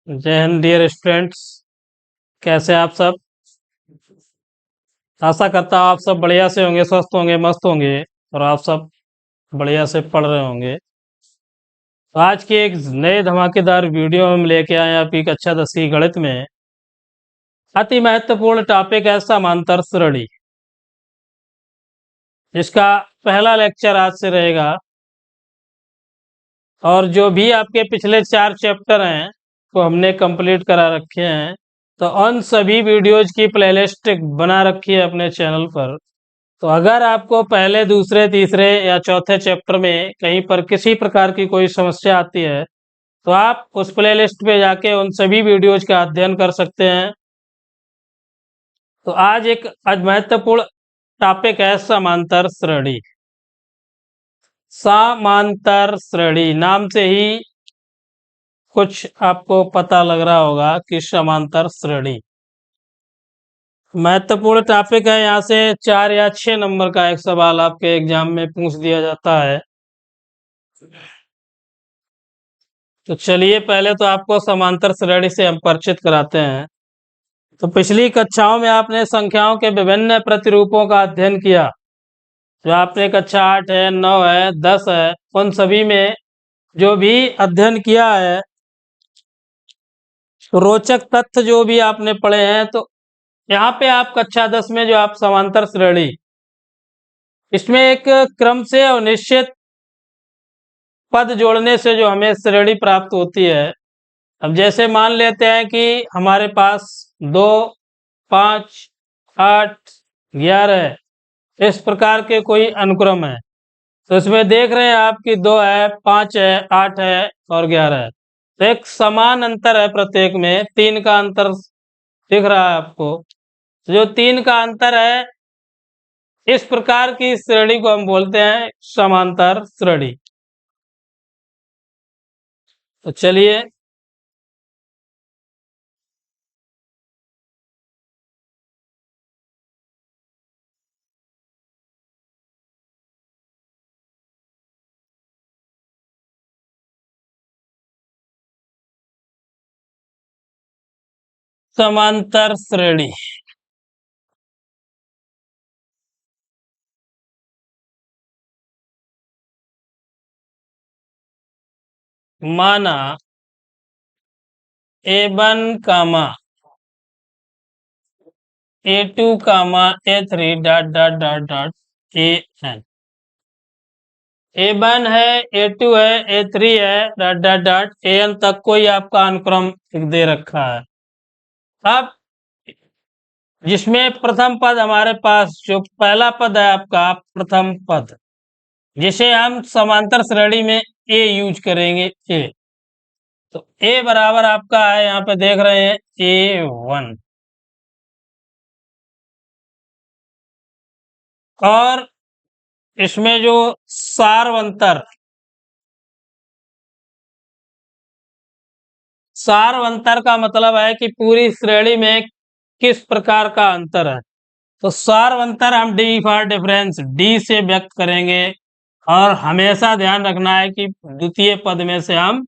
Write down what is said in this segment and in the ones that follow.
जय Hind dear students. कैसे आप सब? आशा करता हूँ आप सब बढ़िया से होंगे, स्वस्थ होंगे, मस्त होंगे और आप सब बढ़िया से पढ़ रहे होंगे। तो आज की एक नए धमाकेदार वीडियो हम लेके आए हैं आपकी कक्षा 10 की गणित में। अति महत्वपूर्ण टॉपिक है समांतर श्रेणी, जिसका पहला लेक्चर आज से रहेगा। और जो भी आपके पिछले 4 चैप्टर हैं वो हमने कंप्लीट करा रखे हैं, तो उन सभी वीडियोज की प्लेलिस्ट बना रखी है अपने चैनल पर। तो अगर आपको पहले, दूसरे, तीसरे या चौथे चैप्टर में कहीं पर किसी प्रकार की कोई समस्या आती है, तो आप उस प्लेलिस्ट पे जाके उन सभी वीडियोज का अध्ययन कर सकते हैं। तो आज महत्वपूर्ण टॉपिक है समांतर श्रेणी। समांतर श्रेणी नाम से ही कुछ आपको पता लग रहा होगा कि समांतर श्रेणी महत्वपूर्ण टॉपिक है। यहाँ से 4 या 6 नंबर का एक सवाल आपके एग्जाम में पूछ दिया जाता है। तो चलिए पहले तो आपको समांतर श्रेणी से हम परिचित कराते हैं। तो पिछली कक्षाओं में आपने संख्याओं के विभिन्न प्रतिरूपों का अध्ययन किया। जो आपने कक्षा 8 है, 9 है, 10 है, उन सभी में जो भी अध्ययन किया है, रोचक तथ्य जो भी आपने पढ़े हैं, तो यहाँ पे आप कक्षा 10 में जो आप समांतर श्रेणी, इसमें एक क्रम से और निश्चित पद जोड़ने से जो हमें श्रेणी प्राप्त होती है। अब जैसे मान लेते हैं कि हमारे पास 2, 5, 8, 11 इस प्रकार के कोई अनुक्रम है। तो इसमें देख रहे हैं आप कि 2 है, 5 है, 8 है और 11 है। तो एक समान अंतर है, प्रत्येक में 3 का अंतर दिख रहा है आपको। तो जो 3 का अंतर है, इस प्रकार की श्रेणी को हम बोलते हैं समांतर श्रेणी। तो चलिए समांतर श्रेणी। माना A1 comma A2 comma A3 dot dot dot dot AN। A1 है, A2 है, A3 है, डॉट डॉट डॉट AN तक कोई आपका अनुक्रम दे रखा है। अब जिसमें प्रथम पद हमारे पास, जो पहला पद है आपका प्रथम पद, जिसे हम समांतर श्रेणी में A यूज करेंगे। A, तो A बराबर आपका है, यहाँ पे देख रहे हैं A1। और इसमें जो सारवंतर का मतलब है कि पूरी श्रेणी में किस प्रकार का अंतर है। तो सारवंतर हम डी फॉर डिफरेंस, डी से व्यक्त करेंगे। और हमेशा ध्यान रखना है कि द्वितीय पद में से हम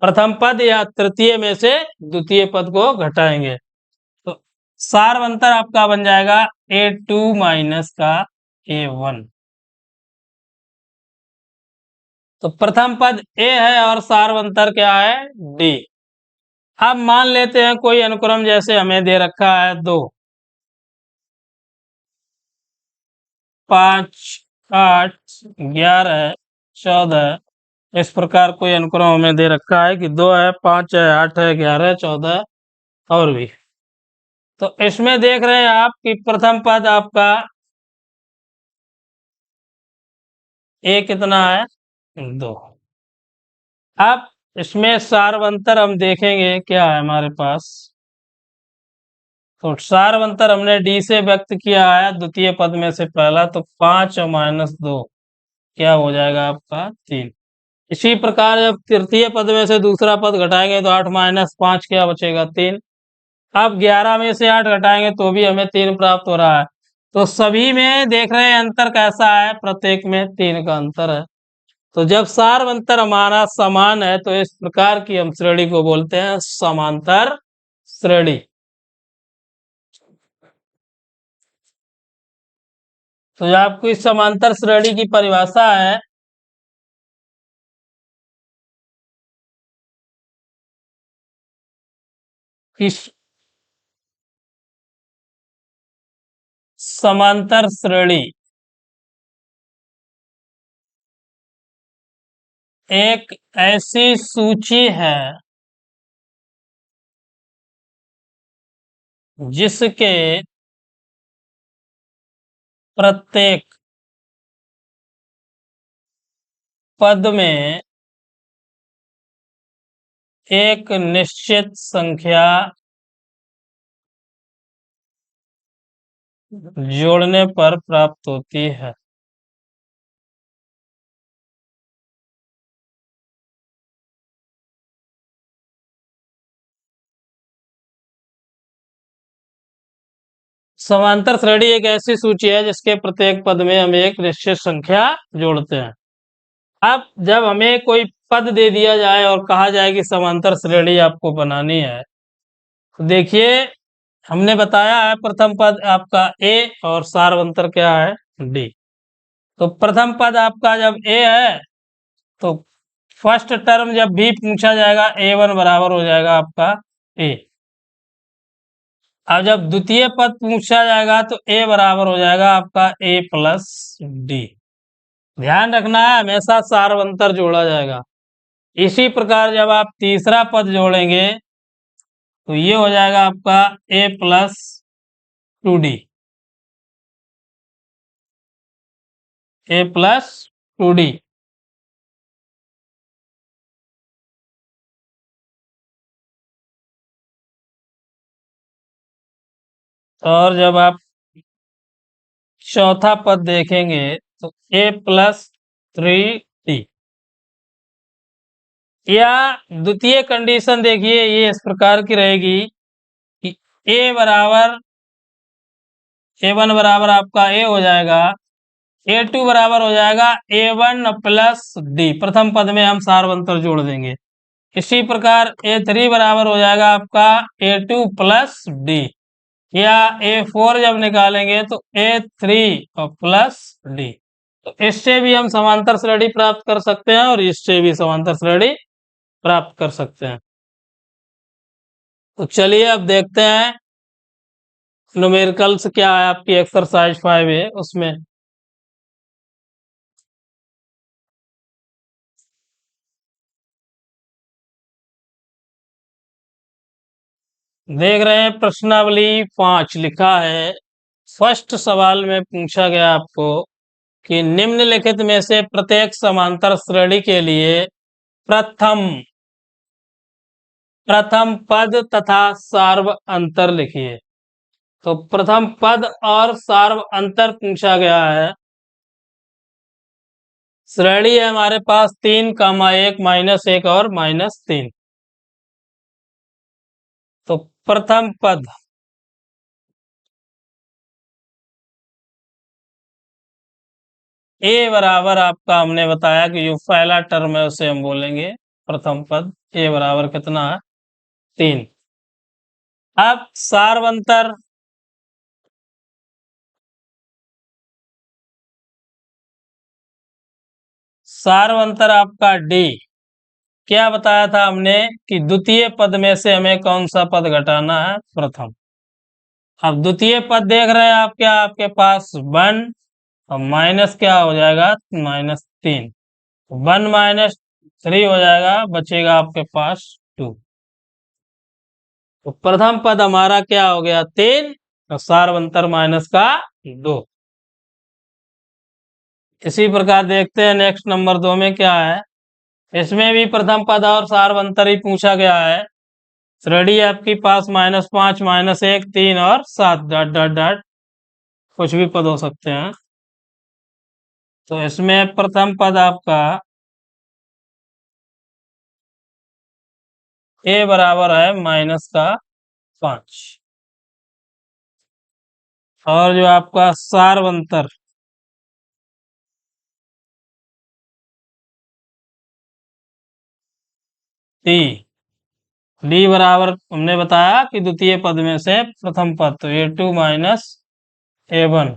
प्रथम पद या तृतीय में से द्वितीय पद को घटाएंगे। तो सारवंतर आपका बन जाएगा A2 माइनस का A1। तो प्रथम पद A है और सारवंतर क्या है, D। अब मान लेते हैं कोई अनुक्रम, जैसे हमें दे रखा है 2, 5, 8, 11, 14, इस प्रकार कोई अनुक्रम हमें दे रखा है कि 2 है, 5 है, 8 है, 11, 14 और भी। तो इसमें देख रहे हैं आप कि प्रथम पद आपका A कितना है, 2। अब इसमें सारवंतर हम देखेंगे क्या है हमारे पास। तो सारवंतर हमने D से व्यक्त किया है द्वितीय पद में से पहला, तो 5 और -2 क्या हो जाएगा आपका 3। इसी प्रकार जब तृतीय पद में से दूसरा पद घटाएंगे तो 8 - 5 क्या बचेगा, 3। अब 11 में से 8 घटाएंगे तो भी हमें 3 प्राप्त हो रहा है। तो सभी में देख रहे हैं अंतर कैसा है, प्रत्येक में 3 का अंतर है। तो जब सार्वंतर हमारा समान है तो इस प्रकार की हम श्रेणी को बोलते हैं समांतर श्रेणी। तो जो आपको इस समांतर श्रेणी की परिभाषा है, इस समांतर श्रेणी एक ऐसी सूची है जिसके प्रत्येक पद में एक निश्चित संख्या जोड़ने पर प्राप्त होती है। समांतर श्रेणी एक ऐसी सूची है जिसके प्रत्येक पद में हम एक निश्चित संख्या जोड़ते हैं। अब जब हमें कोई पद दे दिया जाए और कहा जाए कि समांतर श्रेणी आपको बनानी है, तो देखिए हमने बताया है प्रथम पद आपका ए और सार्वंतर क्या है डी। तो प्रथम पद आपका जब ए है तो फर्स्ट टर्म जब भी पूछा जाएगा A1 बराबर हो जाएगा आपका ए। अब जब द्वितीय पद पूछा जाएगा तो ए बराबर हो जाएगा आपका ए प्लस डी। ध्यान रखना है हमेशा सार्वंतर जोड़ा जाएगा। इसी प्रकार जब आप तीसरा पद जोड़ेंगे तो ये हो जाएगा आपका ए प्लस टू डी, ए प्लस टू डी। और जब आप चौथा पद देखेंगे तो ए प्लस थ्री डी। या द्वितीय कंडीशन देखिए ये इस प्रकार की रहेगी कि ए बराबर A1 बराबर आपका ए हो जाएगा, A2 बराबर हो जाएगा A1 प्लस डी। प्रथम पद में हम सार्वंतर जोड़ देंगे। इसी प्रकार A3 बराबर हो जाएगा आपका A2 प्लस डी। या A4 जब निकालेंगे तो A3 और प्लस डी। तो इससे भी हम समांतर श्रेणी प्राप्त कर सकते हैं और इससे भी समांतर श्रेणी प्राप्त कर सकते हैं। तो चलिए अब देखते हैं न्यूमेरिकल्स क्या है आपकी एक्सरसाइज 5 है उसमें। देख रहे हैं प्रश्नावली 5 लिखा है। फर्स्ट सवाल में पूछा गया आपको कि निम्नलिखित में से प्रत्येक समांतर श्रेणी के लिए प्रथम पद तथा सार्व अंतर लिखिए। तो प्रथम पद और सार्व अंतर पूछा गया है। श्रेणी है हमारे पास 3, 1, -1 और -3। तो प्रथम पद ए बराबर आपका हमने बताया कि जो पहला टर्म है उसे हम बोलेंगे प्रथम पद। ए बराबर कितना है 3। अब सार्वंतर आपका डी। क्या बताया था हमने कि द्वितीय पद में से हमें कौन सा पद घटाना है प्रथम। अब द्वितीय पद देख रहे हैं आप क्या आपके पास 1 और माइनस क्या हो जाएगा -3। 1 -3 हो जाएगा, बचेगा आपके पास 2। तो प्रथम पद हमारा क्या हो गया 3 और सार्वंतर माइनस का 2। इसी प्रकार देखते हैं नेक्स्ट नंबर 2 में क्या है। इसमें भी प्रथम पद और सार्वंतर ही पूछा गया है। श्रेणी आपके पास -5, -1, 3 और 7 डॉट डॉट डॉट कुछ भी पद हो सकते हैं। तो इसमें प्रथम पद आपका ए बराबर है -5। और जो आपका सार्वंतर डी। डी बराबर हमने बताया कि द्वितीय पद में से प्रथम पद, तो A2 माइनस A1।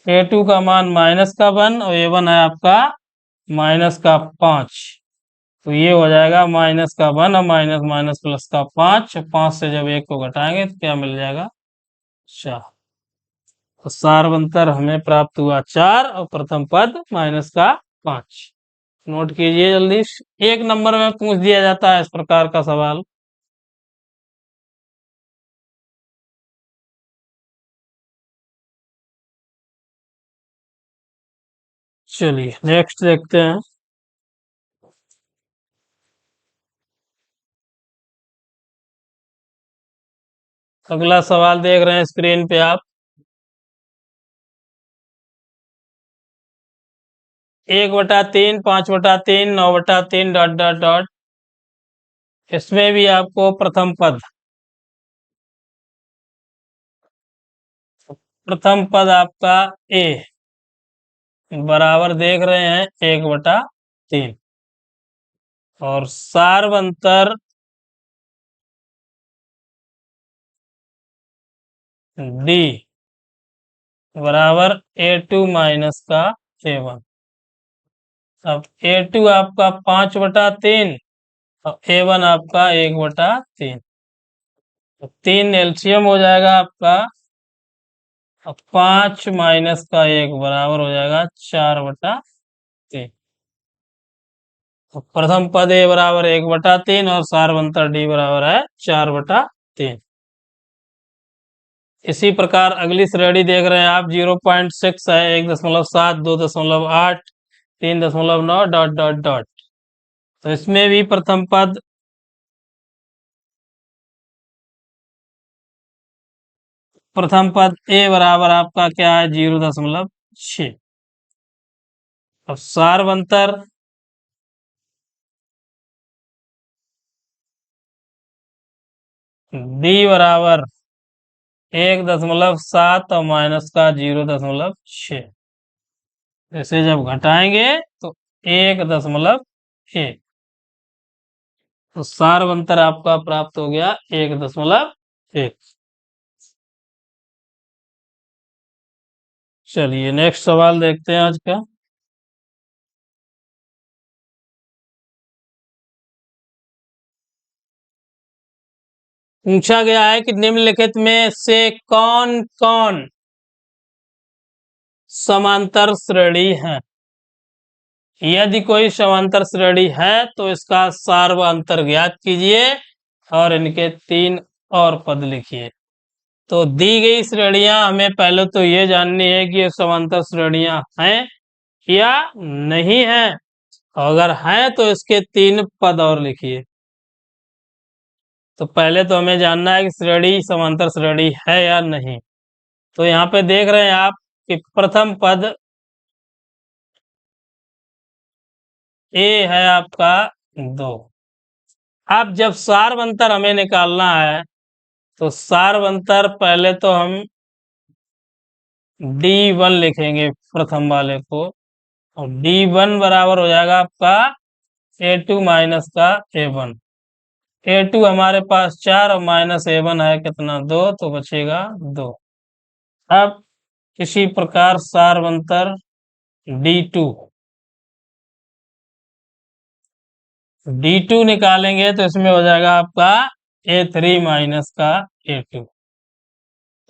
A2 का मान माइनस का 1 और A1 है आपका माइनस का 5। तो ये हो जाएगा माइनस का 1 और माइनस माइनस प्लस का 5। 5 से जब 1 को घटाएंगे तो क्या मिल जाएगा? 4। तो सारवंतर हमें प्राप्त हुआ 4 और प्रथम पद माइनस का 5। नोट कीजिए जल्दी। 1 नंबर में पूछ दिया जाता है इस प्रकार का सवाल। चलिए नेक्स्ट देखते हैं। अगला सवाल देख रहे हैं स्क्रीन पे आप। 1/3, 5/3, 9/3 डॉट डॉट डॉट। इसमें भी आपको प्रथम पद, प्रथम पद आपका ए बराबर देख रहे हैं 1/3 और सारवंतर डी बराबर A2 माइनस का A1। अब A2 आपका 5/3 और A1 आपका 1/3। तो 3 एलसीएम हो जाएगा आपका। अब 5 माइनस का 1 बराबर हो जाएगा 4/3। तो प्रथम पद ए बराबर 1/3 और सारवंतर डी बराबर है 4/3। इसी प्रकार अगली श्रेणी देख रहे हैं आप। 0.6 है, 1.7, 2.8, 3.9 डॉट डॉट डॉट। तो इसमें भी प्रथम पद ए बराबर आपका क्या है? 0.6। अब सारवंतर डी बराबर 1.7 और माइनस का 0.6। इसे जब घटाएंगे तो 1.1। तो सारवंतर आपका प्राप्त हो गया 1.1। चलिए नेक्स्ट सवाल देखते हैं आज का। पूछा गया है कि निम्नलिखित में से कौन कौन समांतर श्रेणी है। यदि कोई समांतर श्रेणी है तो इसका सार्वअंतर ज्ञात कीजिए और इनके 3 और पद लिखिए। तो दी गई श्रेणियां हमें पहले तो ये जाननी है कि ये समांतर श्रेणियां हैं या नहीं है। अगर हैं तो इसके 3 पद और लिखिए। तो पहले तो हमें जानना है कि श्रेणी समांतर श्रेणी है या नहीं। तो यहाँ पे देख रहे हैं आप कि प्रथम पद ए है आपका 2। अब जब सारवंतर हमें निकालना है तो सारवंतर पहले तो हम D1 लिखेंगे प्रथम वाले को। और D1 बराबर हो जाएगा आपका A2 माइनस का A1। A2 हमारे पास 4 और माइनस A1 है कितना? 2, तो बचेगा 2। अब इसी प्रकार सारवंतर D2 निकालेंगे तो इसमें हो जाएगा आपका A3 माइनस का A2।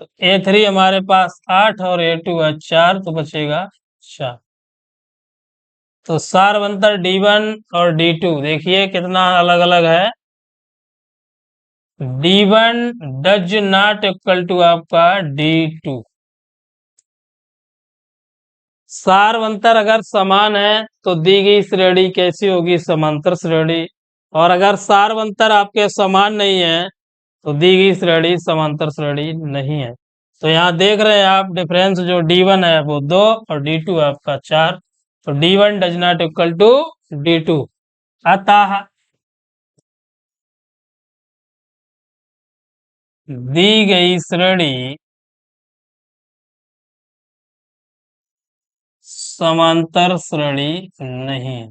तो A3 हमारे पास 8 और A2 है 4, तो बचेगा 4। तो सारवंतर D1 और D2 देखिए कितना अलग अलग है। D1 does not equal to आपका D2। सारवंतर अगर समान है तो दी गई श्रेणी कैसी होगी? समांतर श्रेणी। और अगर सारवंतर आपके समान नहीं है तो दी गई श्रेणी समांतर श्रेणी नहीं है। तो यहाँ देख रहे हैं आप डिफरेंस, जो D1 है वो 2 और D2 है आपका 4। तो D1 does not equal to D2। अतः दी गई श्रेणी समांतर श्रेणी नहीं है।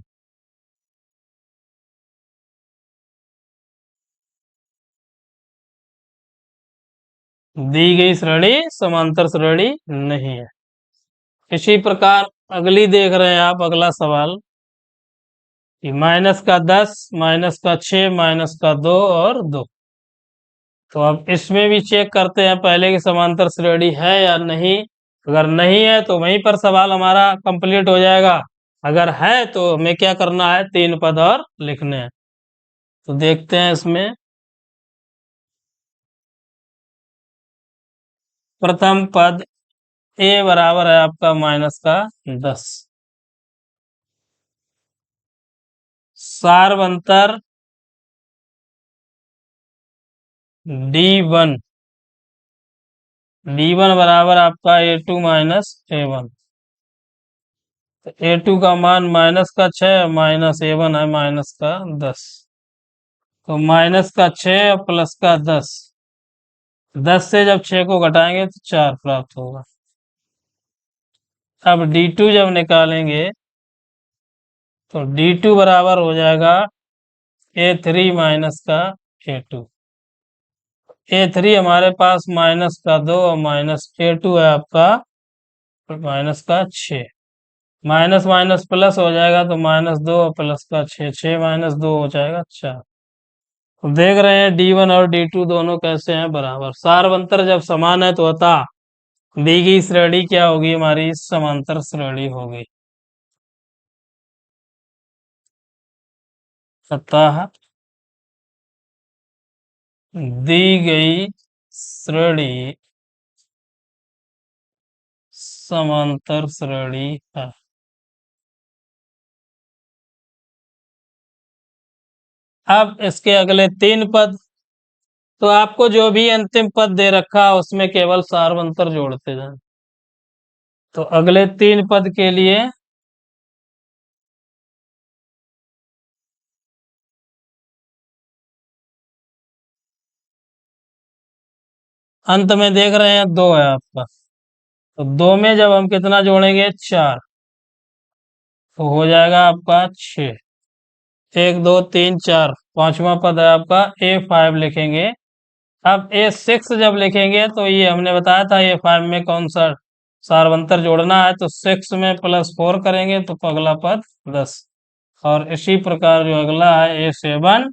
दी गई श्रेणी समांतर श्रेणी नहीं है। इसी प्रकार अगली देख रहे हैं आप, अगला सवाल कि -10, -6, -2 और 2। तो अब इसमें भी चेक करते हैं पहले की समांतर श्रेणी है या नहीं। अगर नहीं है तो वहीं पर सवाल हमारा कंप्लीट हो जाएगा। अगर है तो हमें क्या करना है, 3 पद और लिखने हैं। तो देखते हैं इसमें। प्रथम पद ए बराबर है आपका -10। सार्वंतर D1, D1 बराबर आपका A2 - A1। तो A2 का मान -6, -A1 है -10। तो -6 और +10, 10 से जब 6 को घटाएंगे तो 4 प्राप्त होगा। अब D2 जब निकालेंगे तो D2 बराबर हो जाएगा A3 -A2। A3 हमारे पास -2 और -A2 है आपका -6। माइनस माइनस प्लस हो जाएगा तो -2 और +6, 6 -2 हो जाएगा 4। तो देख रहे हैं D1 और D2 दोनों कैसे हैं, बराबर। सार्वंतर जब समान है तो अतः दी गई श्रेणी क्या होगी, हमारी समांतर श्रेणी होगी। अतः दी गई श्रेणी समांतर श्रेणी है। अब इसके अगले 3 पद, तो आपको जो भी अंतिम पद दे रखा है उसमें केवल सार्वंतर जोड़ते जाएं। तो अगले 3 पद के लिए अंत में देख रहे हैं 2 है आपका। तो 2 में जब हम कितना जोड़ेंगे, 4, तो हो जाएगा आपका 6। 1 2 3 4, पांचवा पद है आपका A5 लिखेंगे। अब A6 जब लिखेंगे तो ये हमने बताया था A5 में कौन सा सार्वंतर जोड़ना है, तो 6 में +4 करेंगे तो अगला पद 10। और इसी प्रकार जो अगला है A7,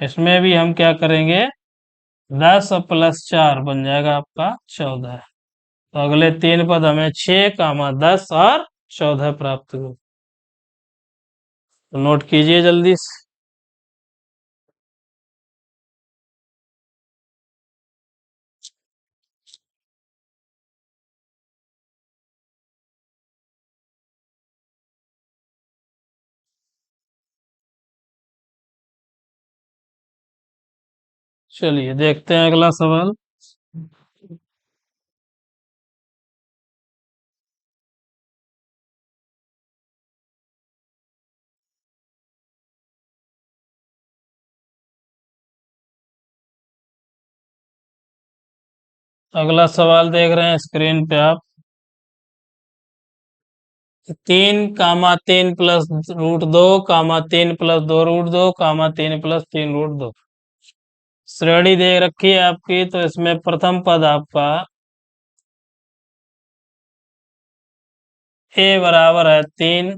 इसमें भी हम क्या करेंगे, 10 और +4 बन जाएगा आपका 14। तो अगले 3 पद हमें 6, 10 और 14 प्राप्त हुए। तो नोट कीजिए जल्दी से। चलिए देखते हैं अगला सवाल। अगला सवाल देख रहे हैं स्क्रीन पे आप। 3, 3 +√2, 3 +2√2, 3 +3√2 श्रेणी दे रखी है आपकी। तो इसमें प्रथम पद आपका A बराबर है 3,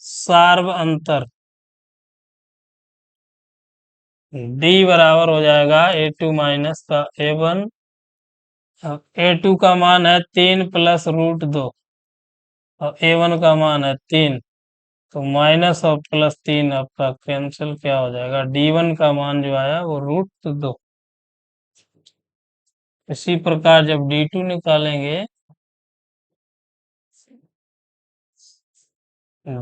सार्व अंतर D बराबर हो जाएगा A2 का A1। A2 का मान है 3 +√2 और A1 का मान है 3। तो माइनस और +3 आपका कैंसिल क्या हो जाएगा, D1 का मान जो आया वो √2। इसी प्रकार जब D2 निकालेंगे,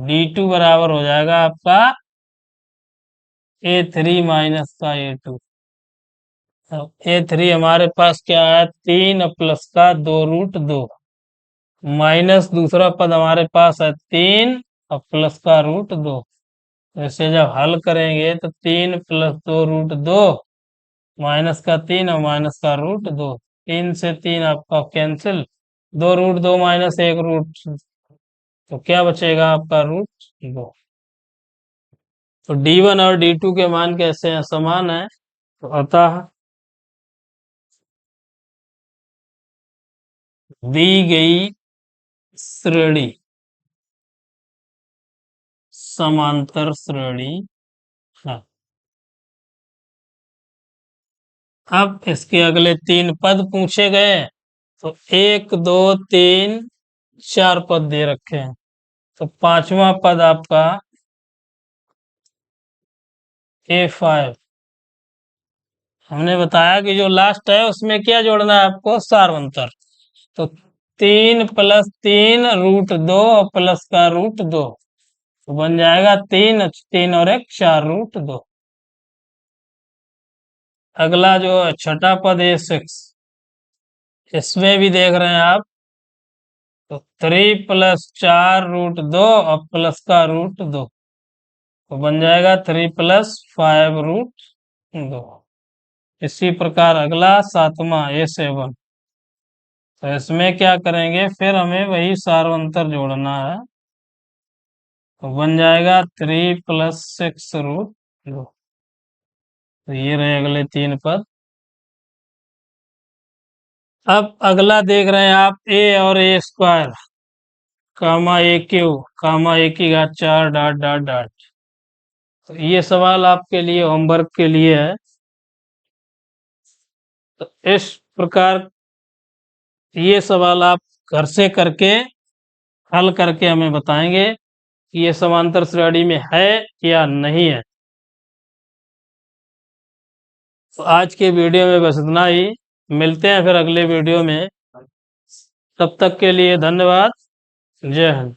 D2 बराबर हो जाएगा आपका A3 का A2। अब A3 हमारे पास क्या है, 3 और प्लस का 2√2 माइनस दूसरा पद हमारे पास है 3 और प्लस का √2। ऐसे जब हल करेंगे तो 3 + 2√2 -3 और -√2, 3 से 3 आपका कैंसिल, 2√2 -1 √, तो क्या बचेगा आपका √2। तो D1 और D2 के मान कैसे हैं, समान है। तो अतः दी गई श्रेणी समांतर श्रेणी है। अब इसके अगले 3 पद पूछे गए, तो 1 2 3 4 पद दे रखे हैं। तो 5वां पद आपका A5। हमने बताया कि जो लास्ट है उसमें क्या जोड़ना है आपको, सार्वंतर। तो 3 + 3 √2 और प्लस का √2, तो बन जाएगा 3 3 और 1 4 √2। अगला जो छठा पद A6, इसमें भी देख रहे हैं आप, तो 3 + 4 √2 और प्लस का √2, तो बन जाएगा 3 + 5 √2। इसी प्रकार अगला 7वां A7, तो इसमें क्या करेंगे, फिर हमें वही सार्वंतर जोड़ना है। तो बन जाएगा 3 + 6 √2। तो ये रहे अगले 3 पद। अब अगला देख रहे हैं आप, A और A², कामा AQ, कामा A⁴ डॉट डॉट डॉट। तो ये सवाल आपके लिए होमवर्क के लिए है। तो इस प्रकार ये सवाल आप घर से करके हल करके हमें बताएंगे कि ये समांतर श्रेणी में है या नहीं है। तो आज के वीडियो में बस इतना ही, मिलते हैं फिर अगले वीडियो में। तब तक के लिए धन्यवाद। जय हिंद।